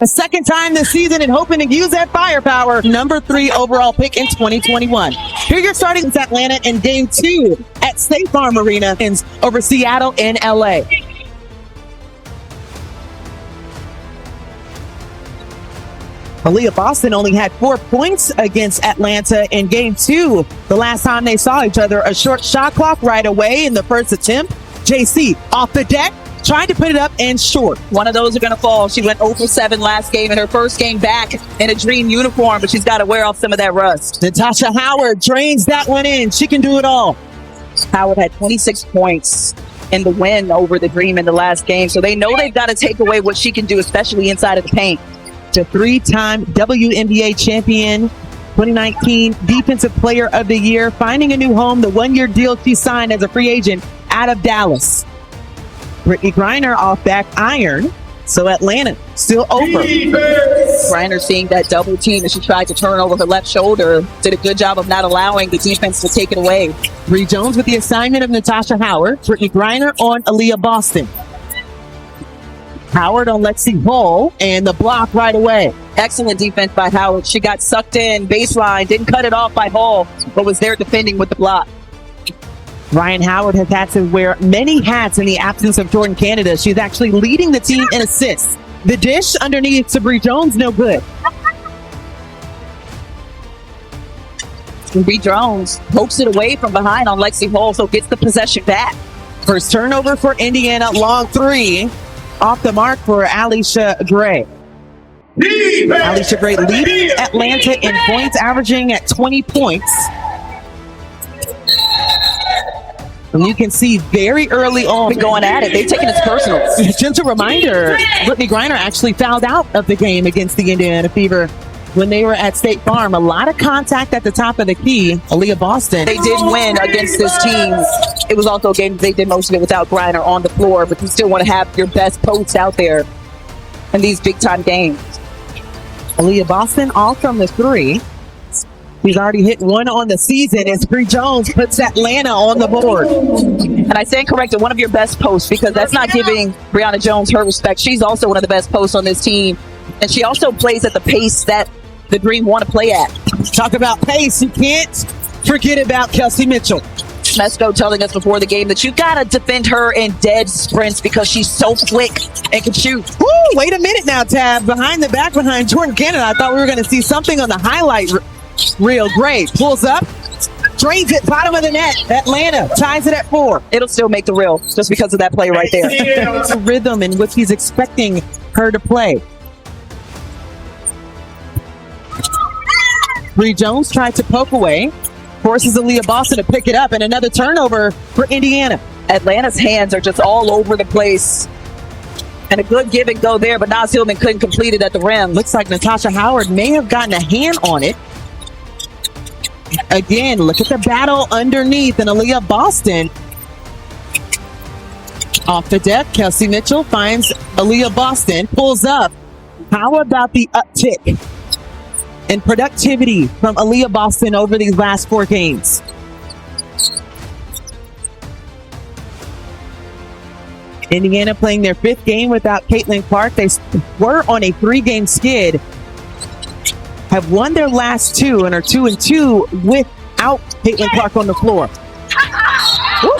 A second time this season and hoping to use that firepower. Number 3 overall pick in 2021. Here you're starting with Atlanta in game 2 at State Farm Arena over Seattle and LA. Aaliyah Boston only had 4 points against Atlanta in game 2. The last time they saw each other, a short shot clock right away in the first attempt. JC off the deck, trying to put it up and short. One of those are going to fall. She went 0 for 7 last game in her first game back in a Dream uniform, but she's got to wear off some of that rust. Natasha Howard drains that one in. She can do it all. Howard had 26 points in the win over the Dream in the last game, so they know they've got to take away what she can do, especially inside of the paint. The 3-time WNBA champion, 2019 Defensive Player of the Year, finding a new home, the 1-year deal she signed as a free agent out of Dallas. Brittany Griner off back iron, so Atlanta still over. Griner seeing that double team as she tried to turn over her left shoulder, did a good job of not allowing the defense to take it away. Bree Jones with the assignment of Natasha Howard, Brittany Griner on Aaliyah Boston. Howard on Lexi Hall, and the block right away. Excellent defense by Howard. She got sucked in baseline, didn't cut it off by Hall, but was there defending with the block. Ryan Howard has had to wear many hats in the absence of Jordan Canada. She's actually leading the team in assists. The dish underneath to Bree Jones, no good. Bree Jones pokes it away from behind on Lexi Hall, so gets the possession back. First turnover for Indiana, long 3. Off the mark for Alicia Gray. Alicia Gray leading Atlanta in points, averaging at 20 points. And you can see very early on. Been going at it. They've taken it personal. Gentle reminder, Brittany Griner actually fouled out of the game against the Indiana Fever when they were at State Farm. A lot of contact at the top of the key. Aaliyah Boston. They did win against this team. It was also a game they did most of it without Griner on the floor, but you still want to have your best posts out there in these big-time games. Aaliyah Boston all from the 3. He's already hit 1 on the season as Bree Jones puts Atlanta on the board. And I stand corrected, one of your best posts, because that's not giving Brianna Jones her respect. She's also one of the best posts on this team. And she also plays at the pace that the Dream want to play at. Talk about pace. You can't forget about Kelsey Mitchell. Mesco telling us before the game that you got to defend her in dead sprints because she's so quick and can shoot. Woo, wait a minute now, Tab. Behind the back, behind Jordan Canada. I thought we were going to see something on the highlight reel. Great. Pulls up, drains it, bottom of the net. Atlanta ties it at 4. It'll still make the reel just because of that play right there. It's a rhythm in which he's expecting her to play. Bree Jones tried to poke away, forces Aaliyah Boston to pick it up, and another turnover for Indiana. Atlanta's hands are just all over the place. And a good give and go there, but Naz Hillman couldn't complete it at the rim. Looks like Natasha Howard may have gotten a hand on it. Again, look at the battle underneath, and Aaliyah Boston off the deck. Kelsey Mitchell finds Aaliyah Boston, pulls up. How about the uptick in productivity from Aaliyah Boston over these last 4 games? Indiana playing their 5th game without Caitlin Clark. They were on a 3-game skid, have won their last 2, and are 2-2 without Caitlin Clark on the floor. Woo.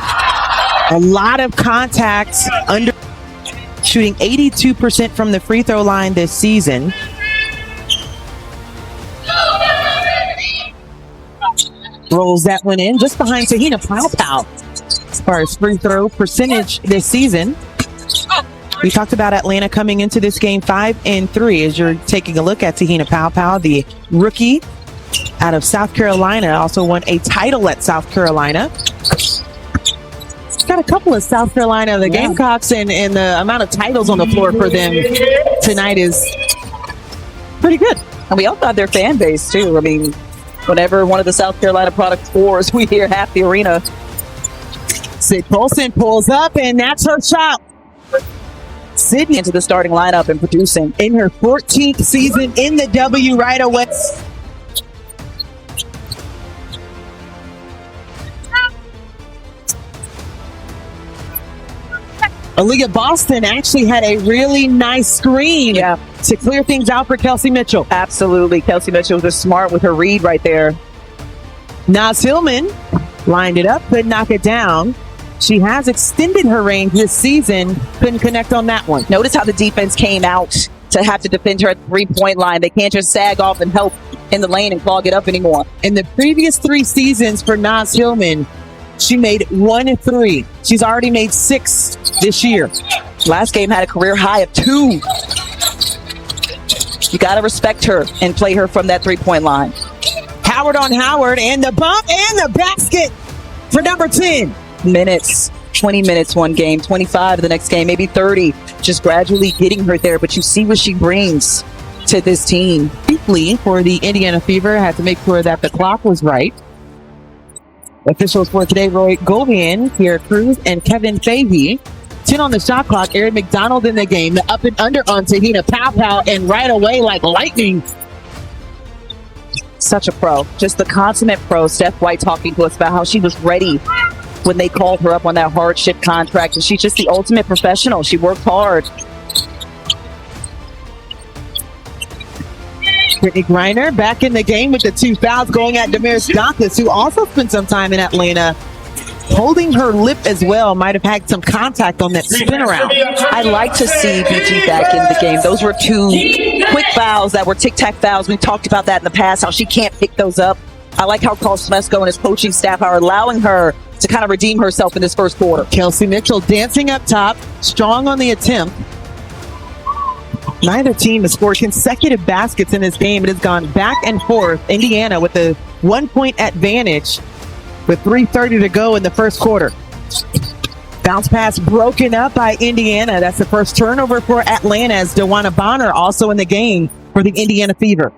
A lot of contacts, shooting 82% from the free throw line this season. Rolls that one in just behind Tahina Powell as far as free throw percentage this season. We talked about Atlanta coming into this game 5-3 as you're taking a look at Tahina Powell, the rookie out of South Carolina, also won a title at South Carolina. Got a couple of South Carolina, the Gamecocks, and the amount of titles on the floor for them tonight is pretty good. And we also have their fan base too. I mean, whenever one of the South Carolina product scores, we hear half the arena. Sid Polson pulls up, and that's her shot. Sydney into the starting lineup and producing in her 14th season in the W right away. Aaliyah Boston actually had a really nice screen to clear things out for Kelsey Mitchell. Absolutely. Kelsey Mitchell was smart with her read right there. Naz Hillman lined it up, couldn't knock it down. She has extended her range this season, couldn't connect on that one. Notice how the defense came out to have to defend her at the three-point line. They can't just sag off and help in the lane and clog it up anymore. In the previous 3 seasons for Naz Hillman, she made 1 3. She's already made 6 this year. Last game had a career high of 2. You got to respect her and play her from that three-point line. Howard on Howard, and the bump and the basket for number 10. Minutes, 20 minutes one game, 25 the next game, maybe 30. Just gradually getting her there, but you see what she brings to this team. Deeply for the Indiana Fever, had to make sure that the clock was right. Officials for today, Roy Govian, Kiera Cruz, and Kevin Fahey. 10 on the shot clock. Erin McDonald in the game. The up and under on Tahina Powpow, and right away like lightning. Such a pro. Just the consummate pro. Steph White talking to us about how she was ready when they called her up on that hardship contract. And she's just the ultimate professional. She worked hard. Brittany Griner back in the game with the 2 fouls going at Damaris Douglas, who also spent some time in Atlanta. Holding her lip as well, might have had some contact on that spin around. I'd like to see BG back in the game. Those were 2 quick fouls that were tic-tac fouls. We've talked about that in the past, how she can't pick those up. I like how Carl Smesko and his coaching staff are allowing her to kind of redeem herself in this first quarter. Kelsey Mitchell dancing up top, strong on the attempt. Neither team has scored consecutive baskets in this game. It has gone back and forth. Indiana with a 1-point advantage with 3:30 to go in the first quarter. Bounce pass broken up by Indiana. That's the first turnover for Atlanta, as DeWanna Bonner also in the game for the Indiana Fever.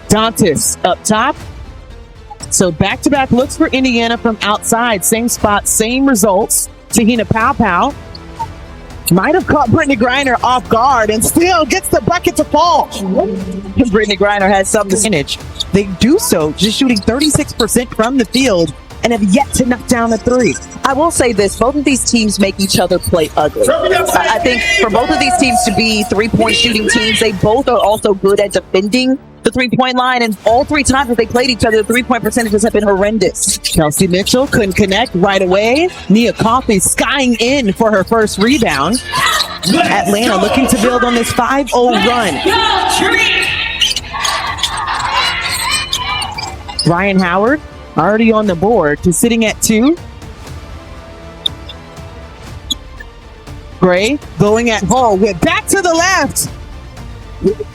Dantas up top. So back-to-back looks for Indiana from outside. Same spot, same results. Tahina Powpow might have caught Brittany Griner off guard and still gets the bucket to fall. Brittany Griner has something to manage. They do so just shooting 36% from the field and have yet to knock down a 3. I will say this, both of these teams make each other play ugly. I think for both of these teams to be 3-point shooting teams, they both are also good at defending the 3-point line, and all 3 times that they played each other, the 3-point percentages have been horrendous. Kelsey Mitchell couldn't connect right away. Nia Coffey skying in for her first rebound. Atlanta looking to build on this 5-0 run. Ryan Howard already on the board to sitting at 2. Gray going at home with back to the left.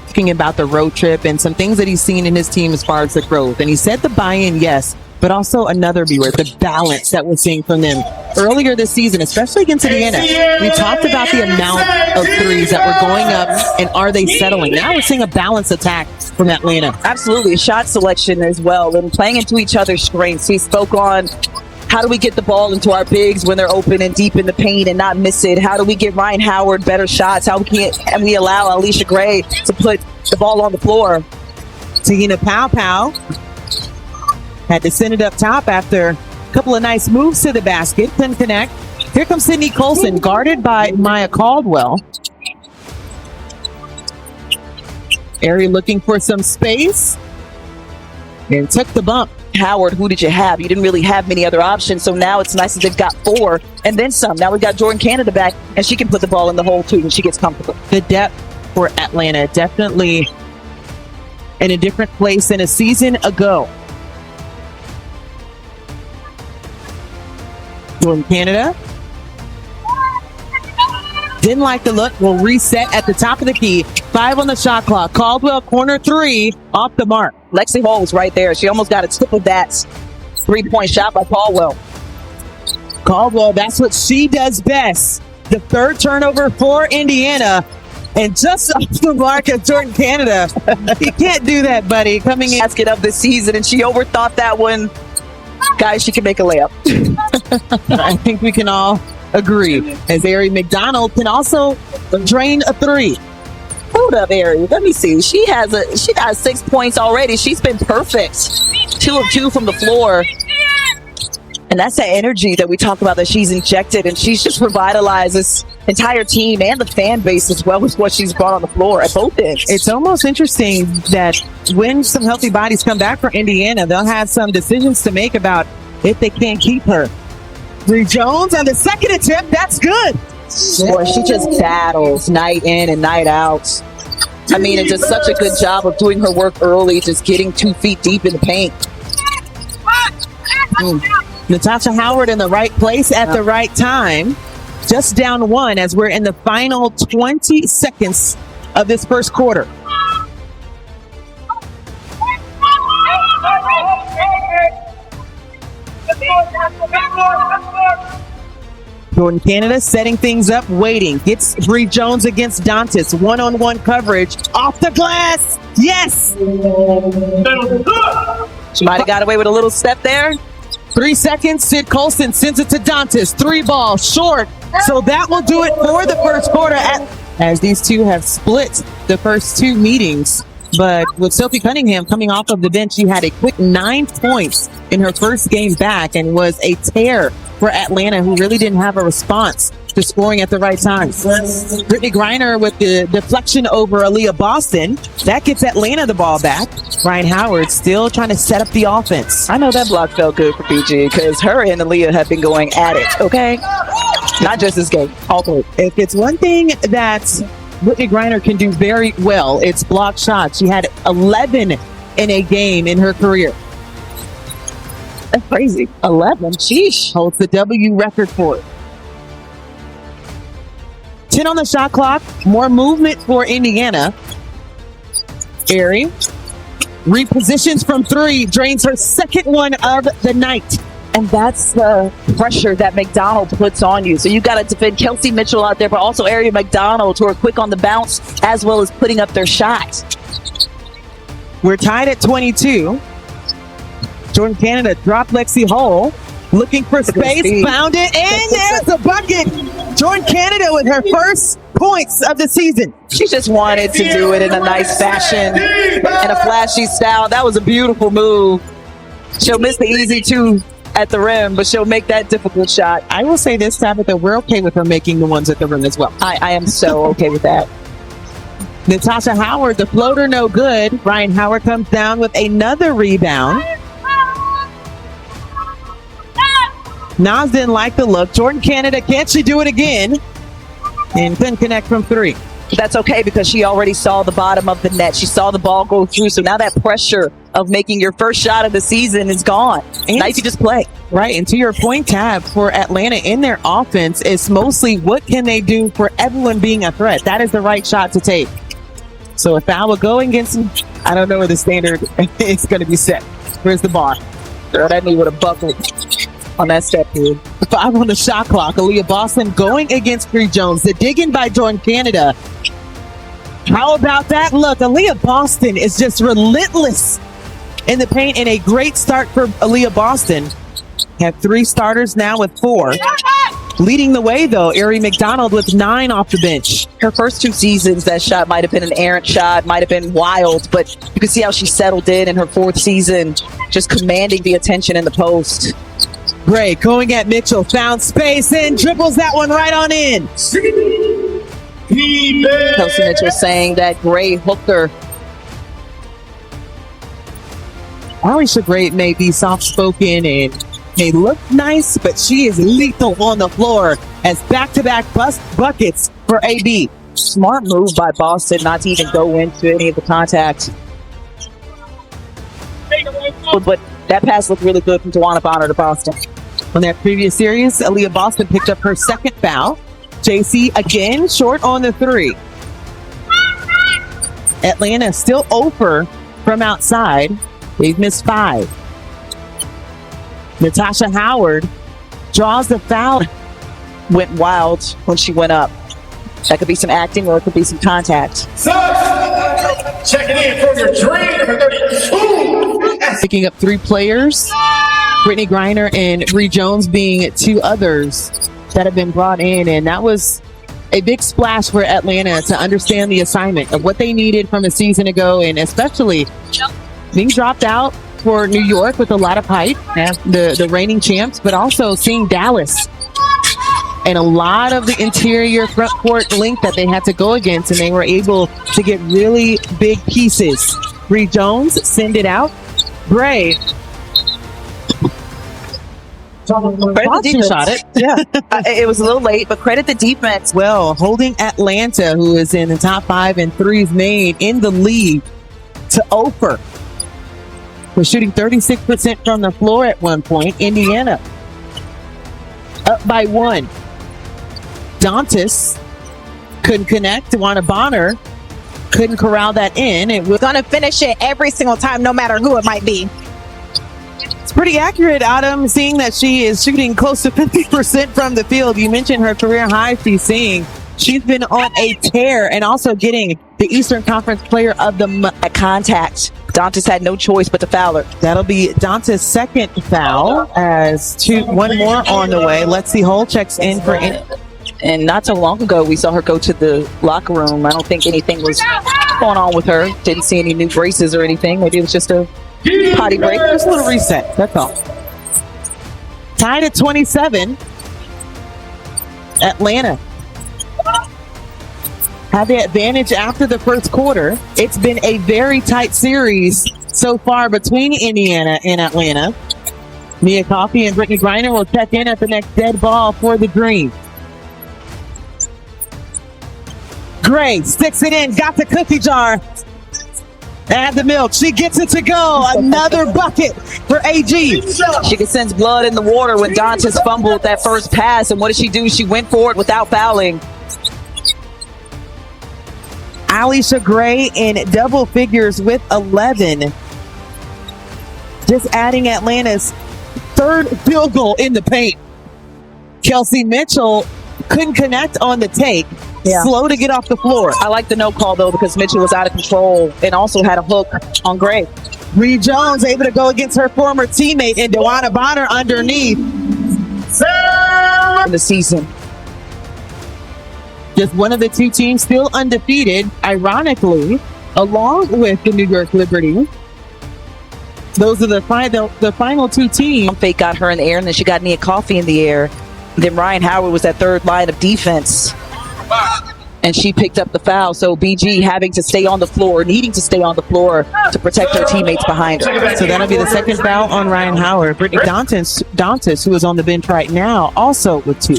Talking about the road trip and some things that he's seen in his team as far as the growth. And he said the buy-in, yes, but also another viewer, the balance that we're seeing from them earlier this season, especially against Indiana. We talked about the amount of threes that were going up and are they settling. Now we're seeing a balanced attack from Atlanta. Absolutely, shot selection as well and playing into each other's strengths. He spoke on how do we get the ball into our bigs when they're open and deep in the paint and not miss it? How do we get Ryan Howard better shots? How can we allow Alicia Gray to put the ball on the floor? Tahina Powpow had to send it up top after a couple of nice moves to the basket. Couldn't connect. Here comes Sydney Colson, guarded by Maya Caldwell. Ari looking for some space and took the bump. Howard, who did you have? You didn't really have many other options, so now it's nice that they've got 4 and then some. Now we've got Jordan Canada back, and she can put the ball in the hole too, and she gets comfortable. The depth for Atlanta definitely in a different place than a season ago. Jordan Canada didn't like the look. Will reset at the top of the key. 5 on the shot clock. Caldwell corner 3 off the mark. Lexi Hall's right there. She almost got a tip of that 3-point shot by Caldwell. Caldwell, that's what she does best. The 3rd turnover for Indiana. And just off the mark of Jordan Canada. You can't do that, buddy. Coming in. Basket of the season, and she overthought that one. Guys, she can make a layup. I think we can all agree. As Ari McDonald can also drain a 3. Hold up, Ari. Let me see. She got 6 points already. She's been perfect. 2 of 2 from the floor. And that's the energy that we talk about that she's injected, and she's just revitalized this entire team and the fan base as well as what she's brought on the floor at both ends. It's almost interesting that when some healthy bodies come back for Indiana, they'll have some decisions to make about if they can't keep her. Bree Jones on the second attempt, that's good. Boy, she just battles night in and night out. I mean, it does such a good job of doing her work early, just getting 2 feet deep in the paint. Natasha Howard in the right place at the right time. Just down one as we're in the final 20 seconds of this first quarter. Jordan Canada setting things up, waiting. Gets Bree Jones against Dantas. One-on-one coverage. Off the glass. Yes! She might have got away with a little step there. 3 seconds. Sid Colson sends it to Dantas. 3 ball short. So that will do it for the first quarter. As these two have split the first 2 meetings. But with Sophie Cunningham coming off of the bench, she had a quick 9 points in her first game back and was a tear for Atlanta, who really didn't have a response to scoring at the right time. Brittany Griner with the deflection over Aaliyah Boston. That gets Atlanta the ball back. Ryan Howard still trying to set up the offense. I know that block felt good for PG because her and Aaliyah have been going at it, okay? Not just this game, all three. If it's one thing that Brittany Griner can do very well, it's block shots. She had 11 in a game in her career. That's crazy. 11. Sheesh. Holds the W record for it. 10 on the shot clock. More movement for Indiana. Aerie repositions from 3. Drains her second one of the night. And that's the pressure that McDonald puts on you. So you got to defend Kelsey Mitchell out there, but also Aerie McDonald, who are quick on the bounce, as well as putting up their shots. We're tied at 22. Jordan Canada dropped Lexi Hull. Looking for space, found it, and there's a bucket. Jordan Canada with her first points of the season. She just wanted to do it in a nice fashion and a flashy style. That was a beautiful move. She'll miss the easy 2 at the rim, but she'll make that difficult shot. I will say this, Tabitha, we're okay with her making the ones at the rim as well. I am so okay with that. Natasha Howard, the floater, no good. Ryan Howard comes down with another rebound. Nas didn't like the look. Jordan Canada, can't she do it again? And couldn't connect from 3. That's okay because she already saw the bottom of the net. She saw the ball go through. So now that pressure of making your first shot of the season is gone. And now you can just play. Right. And to your point, Tab, for Atlanta in their offense, it's mostly what can they do for everyone being a threat. That is the right shot to take. So if foul will go against them, I don't know where the standard is going to be set. Where's the bar? Girl, that knee would have buckled on that step here. 5 on the shot clock. Aaliyah Boston going against Bree Jones. The dig in by Jordan Canada. How about that look? Aaliyah Boston is just relentless in the paint, and a great start for Aaliyah Boston. Have 3 starters now with 4. Leading the way, though, Aerie McDonald with 9 off the bench. Her first 2 seasons, that shot might have been an errant shot, might have been wild, but you can see how she settled in her 4th season, just commanding the attention in the post. Gray going at Mitchell, found space and dribbles that one right on in. Kelsey Mitchell saying that Gray hooked her. Alicia Gray may be soft-spoken and may look nice, but she is lethal on the floor as back-to-back buckets for AB. Smart move by Boston not to even go into any of the contact. But that pass looked really good from Tawana Bonner to Boston. On that previous series, Aaliyah Boston picked up her second foul. JC again short on the 3. Atlanta still over from outside. They've missed 5. Natasha Howard draws the foul. Went wild when she went up. That could be some acting or it could be some contact. Checking in for your drink for 32. Picking up 3 players. Brittany Griner and Bree Jones being 2 others that have been brought in. And that was a big splash for Atlanta to understand the assignment of what they needed from a season ago. And especially being dropped out for New York with a lot of hype, the reigning champs, but also seeing Dallas and a lot of the interior front court length that they had to go against, and they were able to get really big pieces. Bree Jones send it out. Bray shot it. Yeah, it was a little late, but credit the defense. Well, holding Atlanta, who is in the top 5 in threes made in the league, to over. We're shooting 36% from the floor at one point. Indiana up by 1. Dantas couldn't connect. DeWanna Bonner couldn't corral that in. It was Gonna finish it every single time, no matter who it might be. It's pretty accurate, Adam, seeing that she is shooting close to 50% from the field. You mentioned her career high she's seeing. She's been on a tear and also getting the Eastern Conference Player of the Month. At contact, Dantas had no choice but to foul her. That'll be Dantas' second foul as one more on the way. Let's see, Hull checks in for... And not so long ago, we saw her go to the locker room. I don't think anything was going on with her. Didn't see any new braces or anything. Maybe it was just a potty break. Just a little reset, that's all. Tied at 27. Atlanta had the advantage after the first quarter. It's been a very tight series so far between Indiana and Atlanta. Mia Coffey and Brittany Griner will check in at the next dead ball for the Dream. Gray sticks it in, got the cookie jar. Add the milk. She gets it to go. Another bucket for AG. She could sense blood in the water when Dantas fumbled that first pass. And what did she do? She went for it without fouling. Alicia Gray in double figures with 11. Just adding Atlanta's third field goal in the paint. Kelsey Mitchell couldn't connect on the take. Yeah. Slow to get off the floor. I like the no call, though, because Mitchell was out of control and also had a hook on Gray. Bree Jones able to go against her former teammate and DeWanna Bonner underneath. In the season. Just one of the two teams still undefeated, ironically, along with the New York Liberty. Those are the final two teams. Fake got her in the air, and then she got Nia Coffey in the air. Then Ryan Howard was that third line of defense. And she picked up the foul. So BG having to stay on the floor, needing to stay on the floor to protect her teammates behind her. So that'll be the second foul on Ryan Howard. Brittany Dantas, who is on the bench right now, also with 2.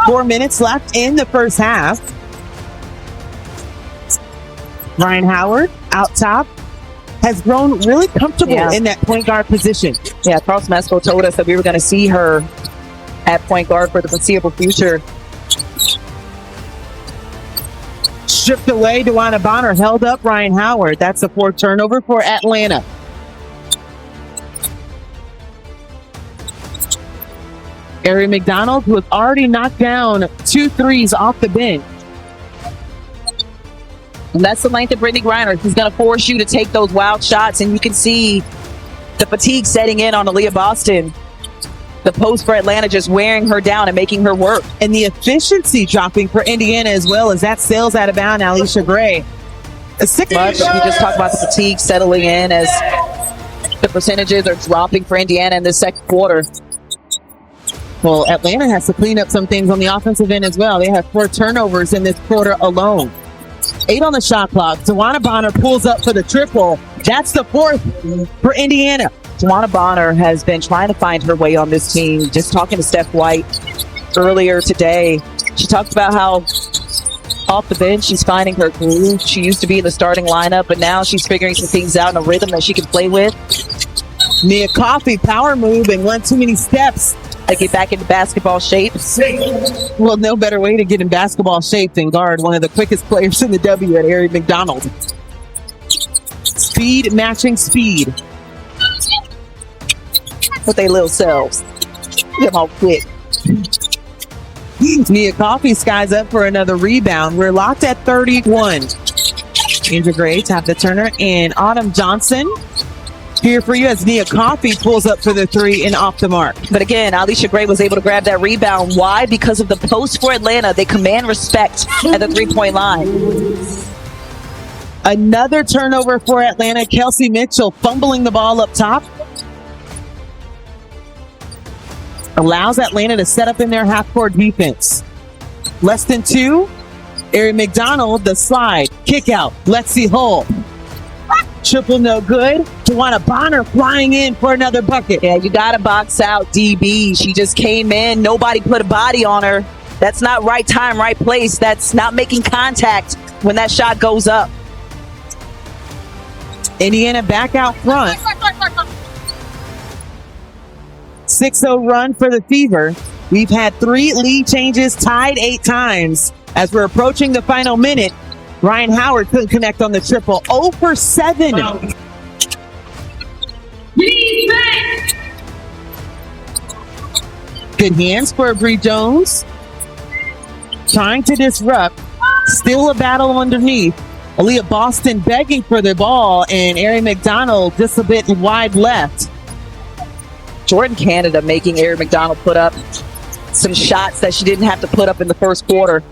4 minutes left in the first half. Ryan Howard out top has grown really comfortable in that point guard position. Yeah, Carl Smesko told us that we were going to see her at point guard for the foreseeable future. Stripped away, DeWanna Bonner held up Ryan Howard. That's a 4th turnover for Atlanta. Ari McDonald, who has already knocked down 2 threes off the bench. And that's the length of Brittany Griner. She's going to force you to take those wild shots, and you can see the fatigue setting in on Aaliyah Boston. The post for Atlanta just wearing her down and making her work. And the efficiency dropping for Indiana as well as that sails out of bounds. Alicia Gray. Much. We just talked about the fatigue settling in as the percentages are dropping for Indiana in the second quarter. Well, Atlanta has to clean up some things on the offensive end as well. They have 4 turnovers in this quarter alone. 8 on the shot clock. DeWanna Bonner pulls up for the triple. That's the 4th for Indiana. DeWanna Bonner has been trying to find her way on this team. Just talking to Steph White earlier today, she talked about how off the bench she's finding her groove. She used to be in the starting lineup, but now she's figuring some things out in a rhythm that she can play with. Nia Coffey, power move and one too many steps. To get back into basketball shape. Well, no better way to get in basketball shape than guard one of the quickest players in the W at Ari McDonald. Speed matching speed. With their little selves. Them all quick. Nia Coffey skies up for another rebound. We're locked at 31. Andrew Gray, tap the Turner, and Autumn Johnson here for you as Nia Coffey pulls up for the 3 and off the mark. But again, Alicia Gray was able to grab that rebound. Why? Because of the post for Atlanta. They command respect at the 3-point line. Another turnover for Atlanta. Kelsey Mitchell fumbling the ball up top. Allows Atlanta to set up in their half-court defense. Less than 2. Ari McDonald, the slide. Kick out. Lexi Hull. Triple no good. Tawana Bonner flying in for another bucket. Yeah, you got to box out DB. She just came in. Nobody put a body on her. That's not right time, right place. That's not making contact when that shot goes up. Indiana back out front. 6-0 run for the Fever. We've had 3 lead changes, tied 8 times. As we're approaching the final minute, Ryan Howard couldn't connect on the triple. 0 for 7. Good hands for Bree Jones. Trying to disrupt. Still a battle underneath. Aaliyah Boston begging for the ball, and Ari McDonald just a bit wide left. Jordan Canada making Ari McDonald put up some shots that she didn't have to put up in the first quarter.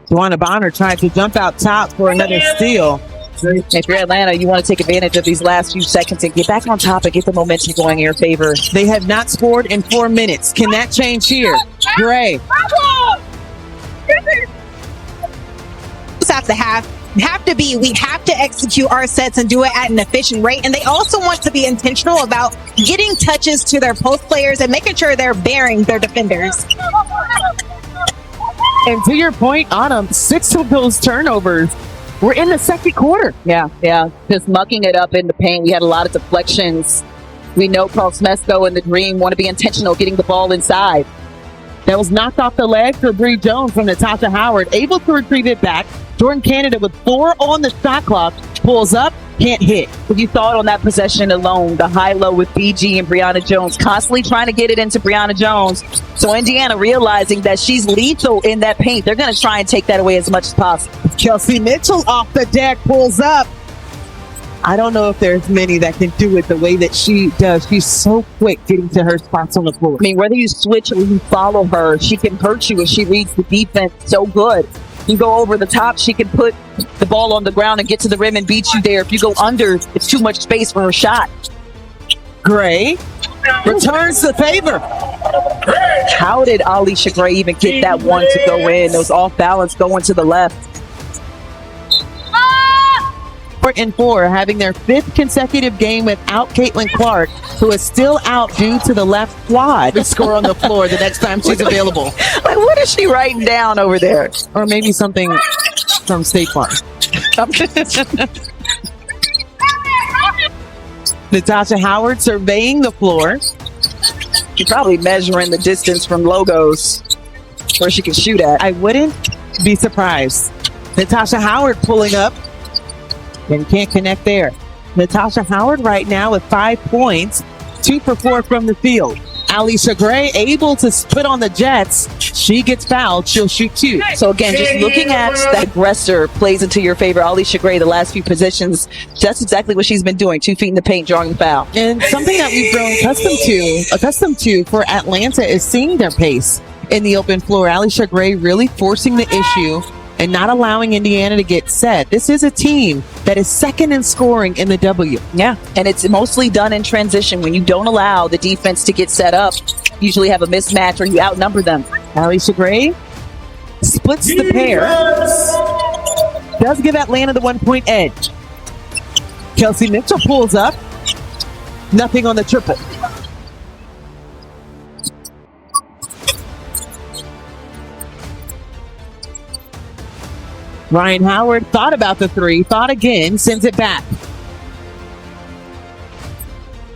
Tawana Bonner tried to jump out top for another steal. If you're Atlanta, you want to take advantage of these last few seconds and get back on top and get the momentum going in your favor. They have not scored in 4 minutes. Can that change here? Gray. We have to execute our sets and do it at an efficient rate. And they also want to be intentional about getting touches to their post players and making sure they're bearing their defenders. And to your point, Autumn, 6 of those turnovers were in the second quarter. Yeah. Just mucking it up in the paint. We had a lot of deflections. We know Carl Smesco and the Dream want to be intentional getting the ball inside. That was knocked off the leg for Bree Jones from Natasha Howard, able to retrieve it back. Jordan Canada with 4 on the shot clock, pulls up, can't hit. If you thought on that possession alone, the high-low with BG and Brianna Jones, constantly trying to get it into Brianna Jones. So Indiana realizing that she's lethal in that paint, they're going to try and take that away as much as possible. Kelsey Mitchell off the deck, pulls up. I don't know if there's many that can do it the way that she does. She's so quick getting to her spots on the floor. I mean, whether you switch or you follow her, she can hurt you if she reads the defense so good. You go over the top, she can put the ball on the ground and get to the rim and beat you there. If you go under, it's too much space for her shot. Gray returns the favor. How did Alicia Gray even get that one to go in? Those off balance going to the left. 4-4, having their 5th consecutive game without Caitlin Clark, who is still out due to the left quad to score on the floor the next time she's available. Like, what is she writing down over there? Or maybe something from State Farm. Natasha Howard surveying the floor. She's probably measuring the distance from logos where she can shoot at. I wouldn't be surprised. Natasha Howard pulling up and can't connect there. Natasha Howard right now with 5 points, 2 for 4 from the field. Alicia Gray able to put on the Jets. She gets fouled. She'll shoot 2. So again, just looking at that aggressor plays into your favor. Alicia Gray, the last few positions, that's exactly what she's been doing. 2 feet in the paint, drawing the foul. And something that we've grown accustomed to for Atlanta is seeing their pace in the open floor. Alicia Gray really forcing the issue and not allowing Indiana to get set. This is a team that is second in scoring in the W. Yeah, and it's mostly done in transition. When you don't allow the defense to get set up, you usually have a mismatch or you outnumber them. Alicia Gray splits the pair. Does give Atlanta the 1-point edge. Kelsey Mitchell pulls up. Nothing on the triple. Ryan Howard thought about the 3, thought again, sends it back.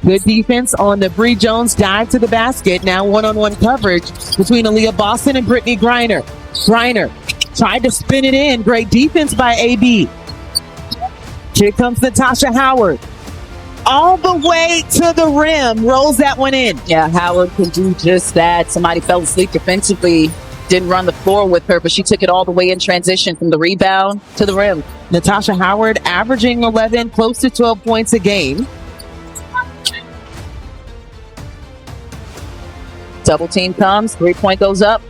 Good defense on the Bree Jones dive to the basket. Now one-on-one coverage between Aaliyah Boston and Brittany Griner. Griner tried to spin it in. Great defense by AB. Here comes Natasha Howard. All the way to the rim. Rolls that one in. Yeah, Howard can do just that. Somebody fell asleep defensively. Didn't run the floor with her, but she took it all the way in transition from the rebound to the rim. Natasha Howard averaging 11, close to 12 points a game. Double team comes, 3-point goes up.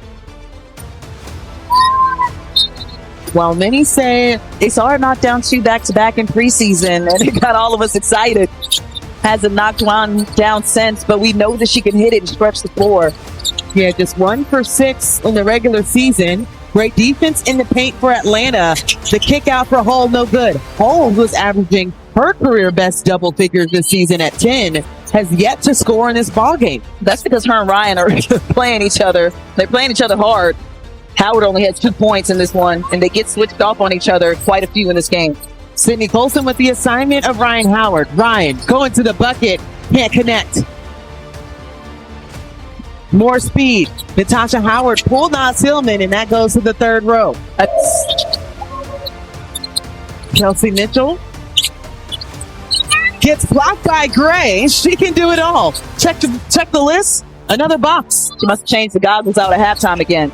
While many say they saw her knock down 2 back-to-back in preseason, and it got all of us excited. Hasn't knocked one down since, but we know that she can hit it and stretch the floor. Yeah, just 1 for 6 in the regular season. Great defense in the paint for Atlanta. The kick out for Hull, no good. Hull was averaging her career best double figures this season at 10, has yet to score in this ball game. That's because her and Ryan are playing each other. They're playing each other hard. Howard only had 2 points in this one, and they get switched off on each other quite a few in this game. Sydney Colson with the assignment of Ryan Howard. Ryan going to the bucket, can't connect. More speed. Natasha Howard pulled Naz Hillman, and that goes to the third row. That's Kelsey Mitchell gets blocked by Gray. She can do it all. Check the list. Another box. she must have changed the goggles out at halftime again.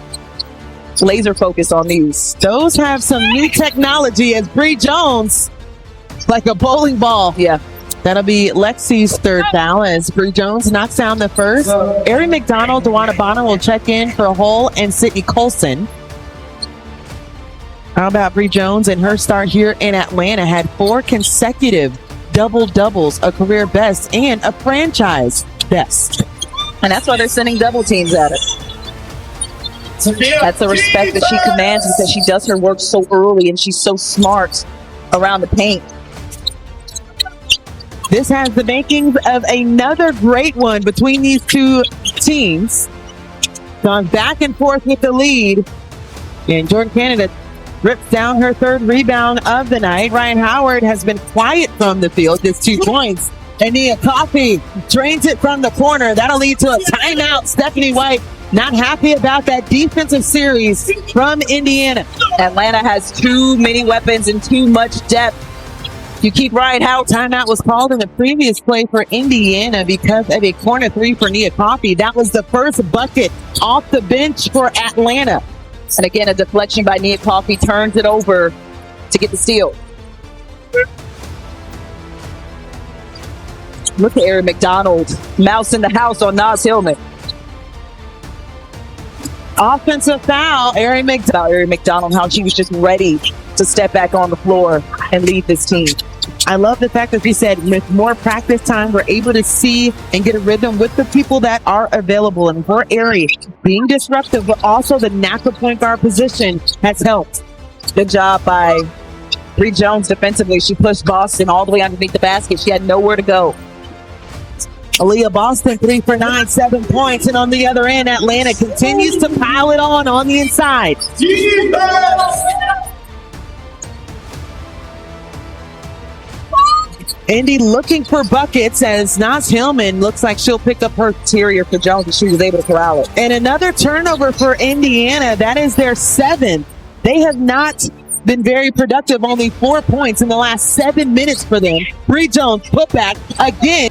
Laser focus on these. Those have some new technology as Bree Jones, like a bowling ball. Yeah. That'll be Lexi's third foul as Bree Jones knocks down the first. Erin McDonald, Dewana Bonner will check in for Hull and Sydney Colson. How about Bree Jones and her start here in Atlanta? Had 4 consecutive double-doubles, a career best, and a franchise best. And that's why they're sending double teams at her. That's the respect that she commands because she does her work so early and she's so smart around the paint. This has the makings of another great one between these two teams. Gone back and forth with the lead. And Jordan Canada rips down her third rebound of the night. Ryan Howard has been quiet from the field, just 2 points. And Nia Coffey drains it from the corner. That'll lead to a timeout. Stephanie White not happy about that defensive series from Indiana. Atlanta has too many weapons and too much depth. You keep Ryan Howard. Timeout was called in the previous play for Indiana because of a corner 3 for Nia Coffey. That was the first bucket off the bench for Atlanta. And again, a deflection by Nia Coffey turns it over to get the steal. Look at Erin McDonald. Mouse in the house on Naz Hillman. Offensive foul, Erin McDonald, how she was just ready to step back on the floor and lead this team. I love the fact that she said with more practice time, we're able to see and get a rhythm with the people that are available. And for Erin, being disruptive, but also the natural point guard position has helped. Good job by Bree Jones defensively. She pushed Boston all the way underneath the basket. She had nowhere to go. Aaliyah Boston, 3 for 9, 7 points. And on the other end, Atlanta continues to pile it on the inside. Indy looking for buckets as Naz Hillman looks like she'll pick up her Interior for Jones, and she was able to corral it. And another turnover for Indiana. That is their 7th. They have not been very productive. Only 4 points in the last 7 minutes for them. Bree Jones put back again.